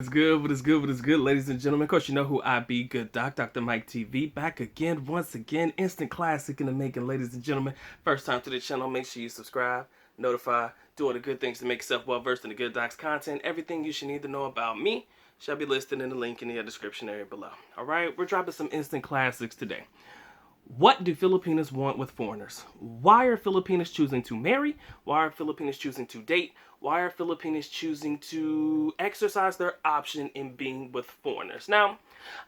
It's good, but it's good, but it's good, ladies and gentlemen. Of course, you know who I be, Good Doc, Dr. Mike TV, back again, once again, instant classic in the making, ladies and gentlemen. First time to the channel, make sure you subscribe, notify, do all the good things to make yourself well versed in the Good Doc's content. Everything you should need to know about me shall be listed in the link in the description area below. All right, we're dropping some instant classics today. What do Filipinos want with foreigners? Why are Filipinos choosing to marry? Why are Filipinos choosing to date? Why are Filipinos choosing to exercise their option in being with foreigners? Now,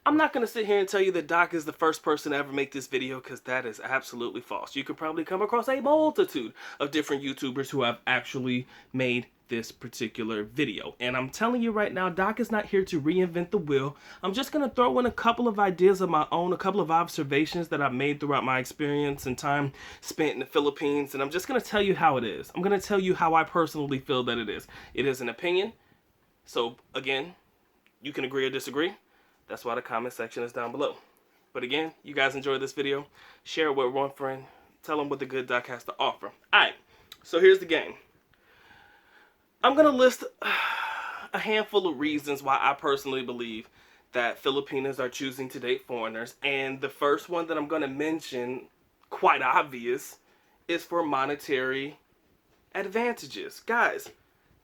I'm not going to sit here and tell you that Doc is the first person to ever make this video, because that is absolutely false. You could probably come across a multitude of different YouTubers who have actually made this particular video. And I'm telling you right now, Doc is not here to reinvent the wheel. I'm just going to throw in a couple of ideas of my own, a couple of observations that I've made throughout my experience and time spent in the Philippines. And I'm just going to tell you how it is. I'm going to tell you how I personally feel that it is. It is an opinion. So again, you can agree or disagree. That's why the comment section is down below. But again, you guys enjoyed this video. Share it with one friend. Tell them what the Good Doc has to offer. Alright, so here's the game. I'm going to list a handful of reasons why I personally believe that Filipinos are choosing to date foreigners. And the first one that I'm going to mention, quite obvious, is for monetary advantages. Guys,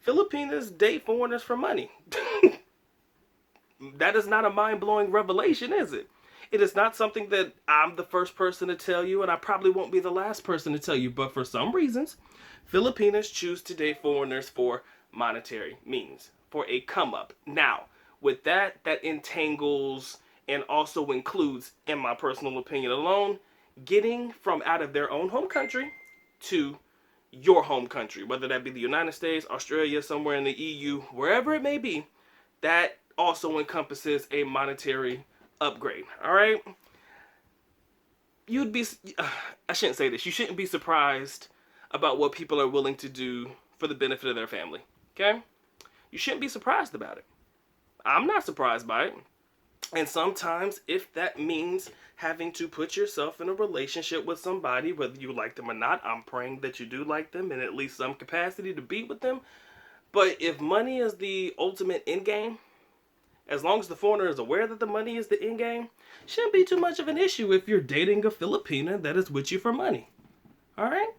Filipinos date foreigners for money. That is not a mind-blowing revelation, is it? It is not something that I'm the first person to tell you, and I probably won't be the last person to tell you. But for some reasons, Filipinos choose to date foreigners for monetary means, for a come-up. Now, with that entangles and also includes, in my personal opinion alone, getting from out of their own home country to your home country, whether that be the United States, Australia, somewhere in the EU, wherever it may be. That also encompasses a monetary upgrade. All right, I shouldn't say this, you shouldn't be surprised about what people are willing to do for the benefit of their family. Okay, you shouldn't be surprised about it. I'm not surprised by it. And sometimes, if that means having to put yourself in a relationship with somebody, whether you like them or not, I'm praying that you do like them in at least some capacity to be with them. But if money is the ultimate end game, as long as the foreigner is aware that the money is the end game, shouldn't be too much of an issue if you're dating a Filipina that is with you for money. All right?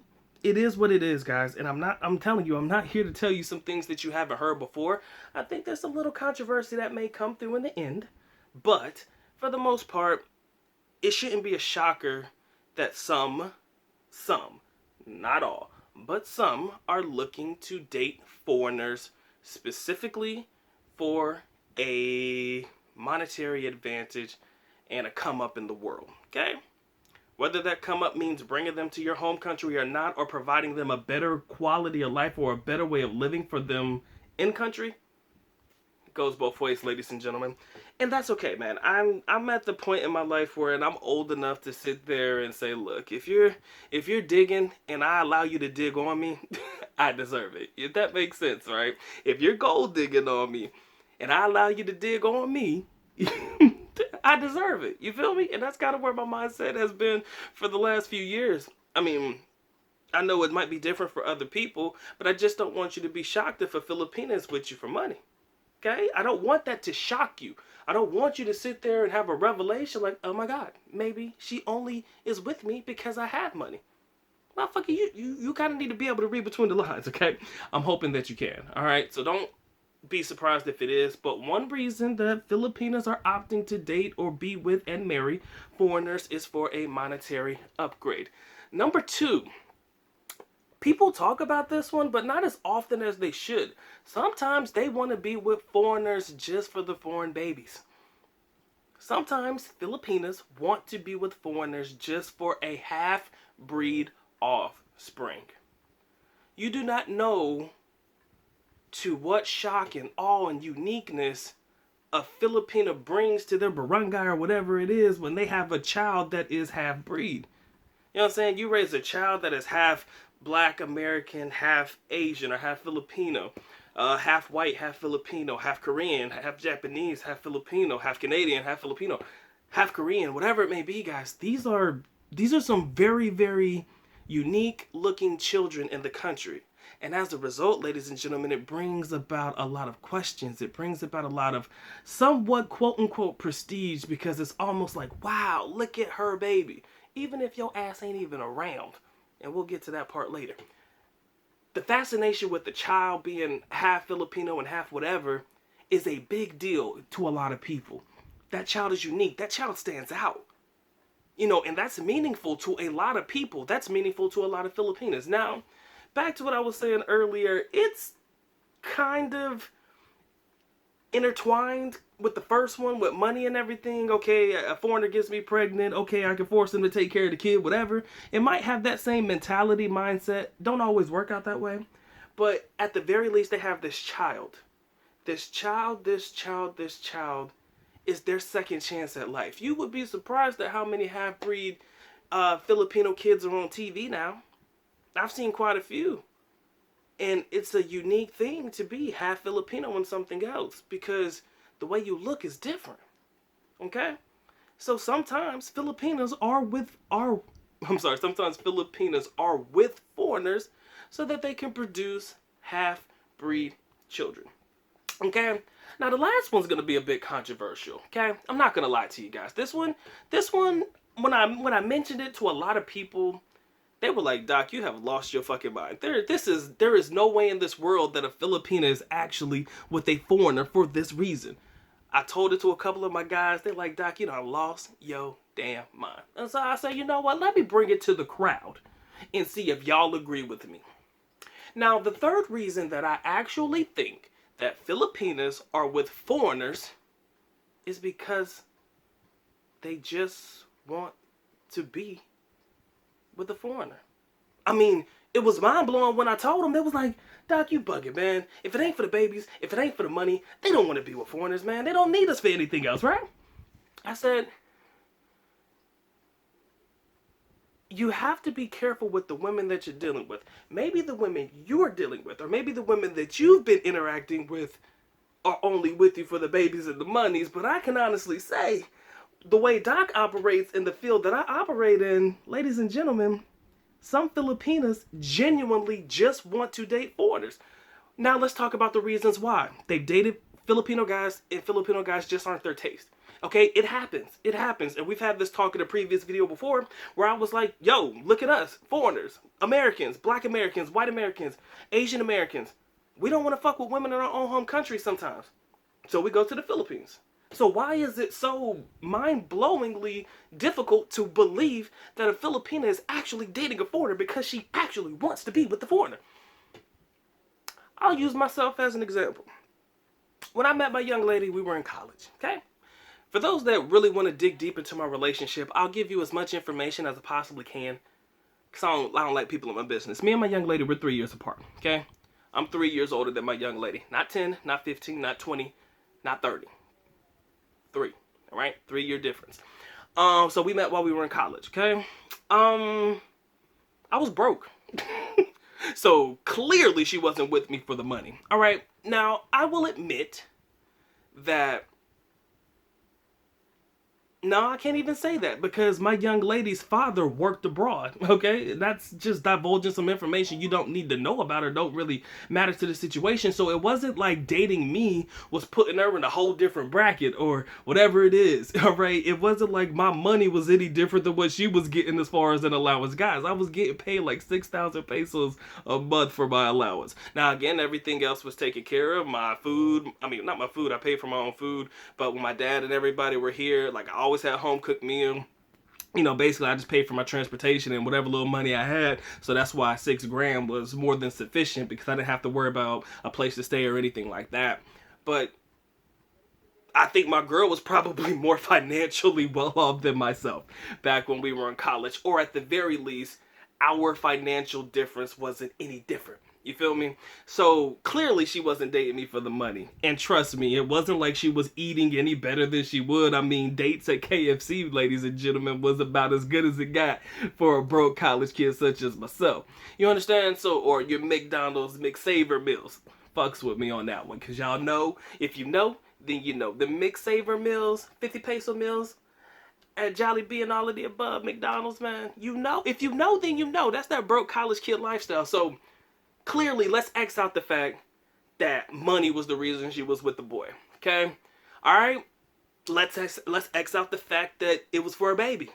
It is what it is, guys. And I'm telling you, I'm not here to tell you some things that you haven't heard before. I think there's a little controversy that may come through in the end. But for the most part, it shouldn't be a shocker that some, not all, but some are looking to date foreigners specifically for a monetary advantage and a come up in the world. Okay? Whether that come up means bringing them to your home country or not, or providing them a better quality of life or a better way of living for them in country, it goes both ways, ladies and gentlemen. And that's okay, man. I'm at the point in my life where I'm old enough to sit there and say, look, if you're digging and I allow you to dig on me, I deserve it. If that makes sense, right? If you're gold digging on me and I allow you to dig on me, I deserve it. You feel me? And that's kind of where my mindset has been for the last few years. I mean, I know it might be different for other people, but I just don't want you to be shocked if a Filipina is with you for money. Okay? I don't want that to shock you. I don't want you to sit there and have a revelation like, oh my God, maybe she only is with me because I have money. Motherfucker, you kind of need to be able to read between the lines, okay? I'm hoping that you can. All right? So don't be surprised if it is. But one reason that Filipinos are opting to date or be with and marry foreigners is for a monetary upgrade. Number two, people talk about this one, but not as often as they should. Sometimes they want to be with foreigners just for the foreign babies. Sometimes Filipinos want to be with foreigners just for a half-breed offspring. You do not know to what shock and awe and uniqueness a Filipino brings to their barangay or whatever it is when they have a child that is half-breed. You know what I'm saying? You raise a child that is half Black American, half Asian, or half Filipino, half white, half Filipino, half Korean, half Japanese, half Filipino, half Canadian, half Filipino, half Korean, whatever it may be, guys. These are some very, very unique looking children in the country. And as a result, ladies and gentlemen, it brings about a lot of questions. It brings about a lot of somewhat quote unquote prestige, because it's almost like, wow, look at her baby. Even if your ass ain't even around. And we'll get to that part later. The fascination with the child being half Filipino and half whatever is a big deal to a lot of people. That child is unique. That child stands out. You know, and that's meaningful to a lot of people. That's meaningful to a lot of Filipinas. Now, back to what I was saying earlier, it's kind of intertwined with the first one, with money and everything. Okay, a foreigner gets me pregnant. Okay, I can force them to take care of the kid, whatever. It might have that same mentality, mindset. Don't always work out that way. But at the very least, they have this child. This child is their second chance at life. You would be surprised at how many half-breed Filipino kids are on TV now. I've seen quite a few. And it's a unique thing to be half Filipino and something else, because the way you look is different. Okay? So sometimes Filipinas are with foreigners so that they can produce half-breed children. Okay? Now the last one's gonna be a bit controversial. Okay? I'm not gonna lie to you guys. This one, when I mentioned it to a lot of people, they were like, Doc, you have lost your fucking mind. There is no way in this world that a Filipina is actually with a foreigner for this reason. I told it to a couple of my guys. They're like, Doc, you done lost your damn mind. And so I said, you know what? Let me bring it to the crowd and see if y'all agree with me. Now, the third reason that I actually think that Filipinas are with foreigners is because they just want to be with a foreigner. I mean, it was mind-blowing when I told them. They was like, Doc, you bugging, man. If it ain't for the babies, if it ain't for the money, they don't want to be with foreigners, man. They don't need us for anything else, right? I said, you have to be careful with the women that you're dealing with. Maybe the women you're dealing with, or maybe the women that you've been interacting with are only with you for the babies and the monies, but I can honestly say, the way Doc operates in the field that I operate in, ladies and gentlemen, some Filipinas genuinely just want to date foreigners. Now let's talk about the reasons why. They've dated Filipino guys, and Filipino guys just aren't their taste. Okay, it happens. It happens. And we've had this talk in a previous video before where I was like, yo, look at us, foreigners, Americans, black Americans, white Americans, Asian Americans. We don't want to fuck with women in our own home country sometimes. So we go to the Philippines. So why is it so mind-blowingly difficult to believe that a Filipina is actually dating a foreigner because she actually wants to be with the foreigner? I'll use myself as an example. When I met my young lady, we were in college, okay? For those that really want to dig deep into my relationship, I'll give you as much information as I possibly can, because I don't like people in my business. Me and my young lady, we're 3 years apart, okay? I'm 3 years older than my young lady. Not 10, not 15, not 20, not 30. 3, all right? 3-year difference. So we met while we were in college, okay? I was broke. So clearly she wasn't with me for the money, all right? Now, I will admit that, no, I can't even say that, because my young lady's father worked abroad, okay? That's just divulging some information you don't need to know about or don't really matter to the situation. So it wasn't like dating me was putting her in a whole different bracket or whatever it is, all right? It wasn't like my money was any different than what she was getting as far as an allowance. Guys, I was getting paid like 6,000 pesos a month for my allowance. Now, again, everything else was taken care of. My food, I mean, not my food, I paid for my own food, but when my dad and everybody were here, like, I always had a home cooked meal. You know, basically I just paid for my transportation and whatever little money I had. So that's why $6,000 was more than sufficient, because I didn't have to worry about a place to stay or anything like that. But I think my girl was probably more financially well off than myself back when we were in college, or at the very least, our financial difference wasn't any different. You feel me? So clearly she wasn't dating me for the money. And trust me, it wasn't like she was eating any better than she would. I mean, dates at KFC, ladies and gentlemen, was about as good as it got for a broke college kid such as myself. You understand? So, or your McDonald's McSaver meals. Fucks with me on that one, because y'all know, if you know, then you know. The McSaver meals, 50 peso meals at Jollibee and all of the above, McDonald's, man. You know? If you know, then you know. That's that broke college kid lifestyle. So clearly, let's X out the fact that money was the reason she was with the boy. Okay? Alright? Let's X out the fact that it was for a baby.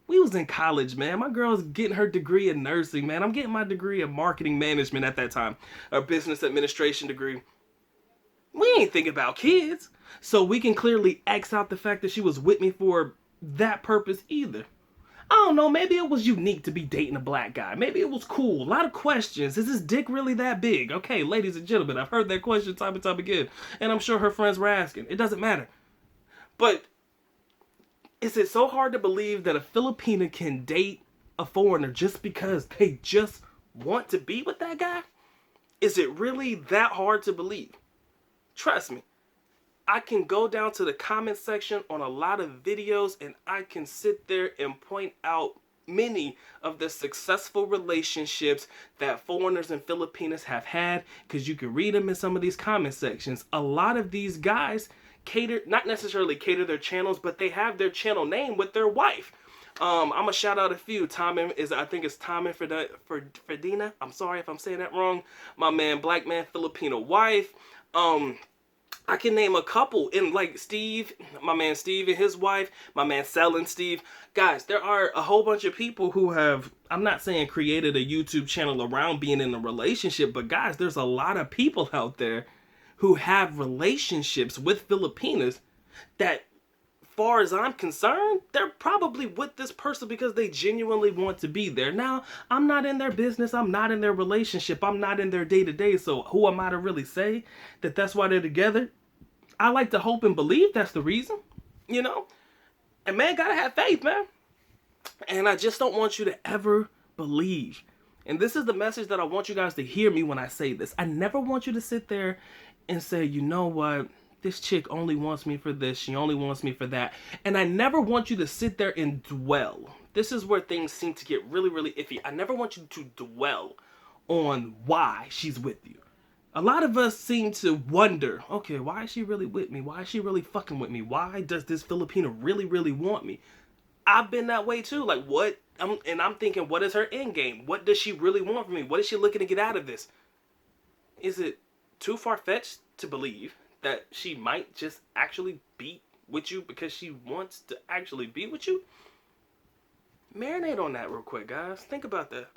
We was in college, man. My girl's getting her degree in nursing, man. I'm getting my degree in marketing management at that time. A business administration degree. We ain't thinking about kids. So we can clearly X out the fact that she was with me for that purpose either. I don't know, maybe it was unique to be dating a black guy. Maybe it was cool. A lot of questions. Is his dick really that big? Okay, ladies and gentlemen, I've heard that question time and time again. And I'm sure her friends were asking. It doesn't matter. But is it so hard to believe that a Filipina can date a foreigner just because they just want to be with that guy? Is it really that hard to believe? Trust me. I can go down to the comment section on a lot of videos and I can sit there and point out many of the successful relationships that foreigners and Filipinas have had, because you can read them in some of these comment sections. A lot of these guys not necessarily cater their channels, but they have their channel name with their wife. I'm gonna shout out a few. I think it's Tom and Ferdina. I'm sorry if I'm saying that wrong. My man, black man, Filipino wife. I can name a couple, and like Steve, my man Steve and his wife, my man Sel and Steve. Guys, there are a whole bunch of people who have, I'm not saying created a YouTube channel around being in a relationship, but guys, there's a lot of people out there who have relationships with Filipinas that, far as I'm concerned, they're probably with this person because they genuinely want to be there. Now, I'm not in their business. I'm not in their relationship. I'm not in their day-to-day. So who am I to really say that that's why they're together? I like to hope and believe that's the reason, you know? And man, gotta have faith, man. And I just don't want you to ever believe. And this is the message that I want you guys to hear me when I say this. I never want you to sit there and say, you know what? This chick only wants me for this. She only wants me for that. And I never want you to sit there and dwell. This is where things seem to get really, really iffy. I never want you to dwell on why she's with you. A lot of us seem to wonder, okay, why is she really with me? Why is she really fucking with me? Why does this Filipino really, really want me? I've been that way too. Like, what? I'm thinking, what is her end game? What does she really want from me? What is she looking to get out of this? Is it too far-fetched to believe that she might just actually be with you because she wants to actually be with you? Marinate on that real quick, guys. Think about that.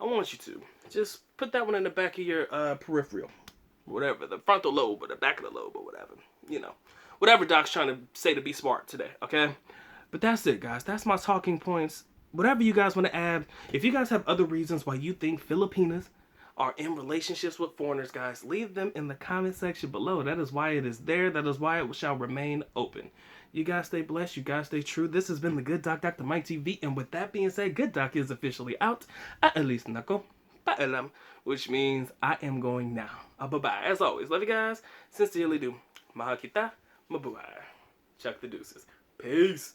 I want you to. Just put that one in the back of your peripheral. Whatever. The frontal lobe or the back of the lobe or whatever. You know. Whatever Doc's trying to say to be smart today, okay? But that's it, guys. That's my talking points. Whatever you guys want to add. If you guys have other reasons why you think Filipinas are in relationships with foreigners, guys, leave them in the comment section below. That is why it is there. That is why it shall remain open. You guys stay blessed. You guys stay true. This has been the Good Doc, Dr. Mike TV. And with that being said, Good Doc is officially out. At least nako paalam, which means I am going now. Bye-bye. As always, love you guys. Sincerely do. Mahal kita. Mabuhay. Chuck the deuces. Peace.